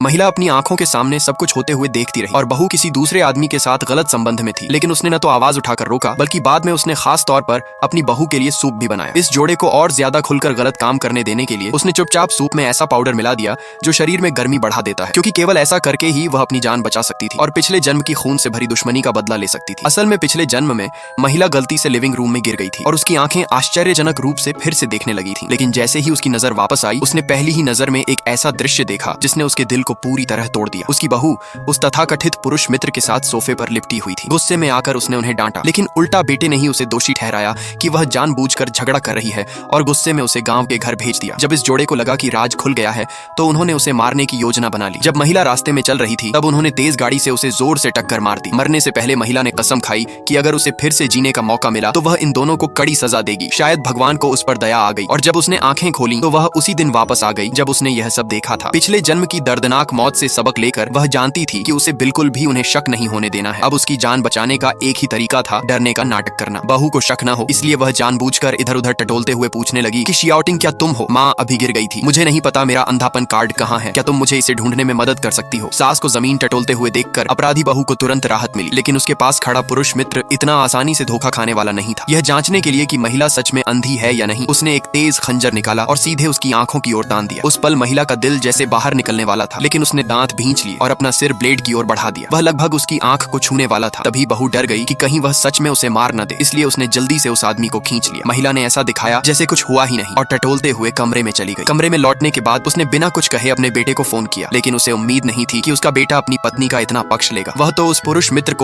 महिला अपनी आंखों के सामने सब कुछ होते हुए देखती रही और बहू किसी दूसरे आदमी के साथ गलत संबंध में थी, लेकिन उसने न तो आवाज उठाकर रोका बल्कि बाद में उसने खास तौर पर अपनी बहू के लिए सूप भी बनाया। इस जोड़े को और ज्यादा खुलकर गलत काम करने देने के लिए उसने चुपचाप सूप में ऐसा पाउडर मिला दिया जो शरीर में गर्मी बढ़ा देता है, क्योंकि केवल ऐसा करके ही वह अपनी जान बचा सकती थी और पिछले जन्म की खून से भरी दुश्मनी का बदला ले सकती थी। असल में पिछले जन्म में महिला गलती से लिविंग रूम में गिर गई थी और उसकी आंखें आश्चर्यजनक रूप से फिर से देखने लगी थी, लेकिन जैसे ही उसकी नजर वापस आई उसने पहली ही नजर में एक ऐसा दृश्य देखा जिसने उसके दिल को पूरी तरह तोड़ दिया। उसकी बहू उस तथाकथित पुरुष मित्र के साथ सोफे पर लिपटी हुई थी। गुस्से में आकर उसने उन्हें डांटा, लेकिन उल्टा बेटे ने ही उसे दोषी ठहराया कि वह जानबूझकर झगड़ा कर रही है और गुस्से में उसे गांव के घर भेज दिया। जब इस जोड़े को लगा कि राज खुल गया है तो उन्होंने उसे मारने की योजना बना ली। जब महिला रास्ते में चल रही थी तब उन्होंने तेज गाड़ी से उसे जोर से टक्कर मार दी। मरने से पहले महिला ने कसम खाई कि अगर उसे फिर से जीने का मौका मिला तो वह इन दोनों को कड़ी सजा देगी। शायद भगवान को उस पर दया आ गई और जब उसने आंखें खोली तो वह उसी दिन वापस आ गई जब उसने यह सब देखा था। पिछले जन्म की दर्दनाक मौत से सबक लेकर वह जानती थी कि उसे बिल्कुल भी उन्हें शक नहीं होने देना है। अब उसकी जान बचाने का एक ही तरीका था, डरने का नाटक करना। बहू को शक न हो इसलिए वह जानबूझकर इधर उधर टटोलते हुए पूछने लगी कि शियाओटिंग क्या तुम हो? माँ अभी गिर गई थी, मुझे नहीं पता मेरा अंधापन कार्ड कहाँ है, क्या तुम मुझे इसे ढूंढने में मदद कर सकती हो? सास को जमीन टटोलते हुए देखकर अपराधी बहू को तुरंत राहत मिली, लेकिन उसके पास खड़ा पुरुष मित्र इतना आसानी से धोखा खाने वाला नहीं था। यह जांचने के लिए कि महिला सच में अंधी है या नहीं, उसने एक तेज खंजर निकाला और सीधे उसकी आंखों की ओर तान दिया। उस पल महिला का दिल जैसे बाहर निकलने वाला था, लेकिन उसने दांत भींच लिए और अपना सिर ब्लेड की ओर बढ़ा दिया। वह लगभग उसकी आंख को छूने वाला था। तभी बहू डर गई कि कहीं वह सच में उसे मार न दे, इसलिए उसने जल्दी से उस आदमी को खींच लिया। महिला ने ऐसा दिखाया जैसे कुछ हुआ ही नहीं और टटोलते हुए कमरे में चली गई। कमरे में लौटने के बाद उसने बिना कुछ कहे अपने बेटे को फोन किया, लेकिन उसे उम्मीद नहीं थी कि उसका बेटा अपनी पत्नी का इतना पक्ष लेगा। वह तो उस पुरुष मित्र को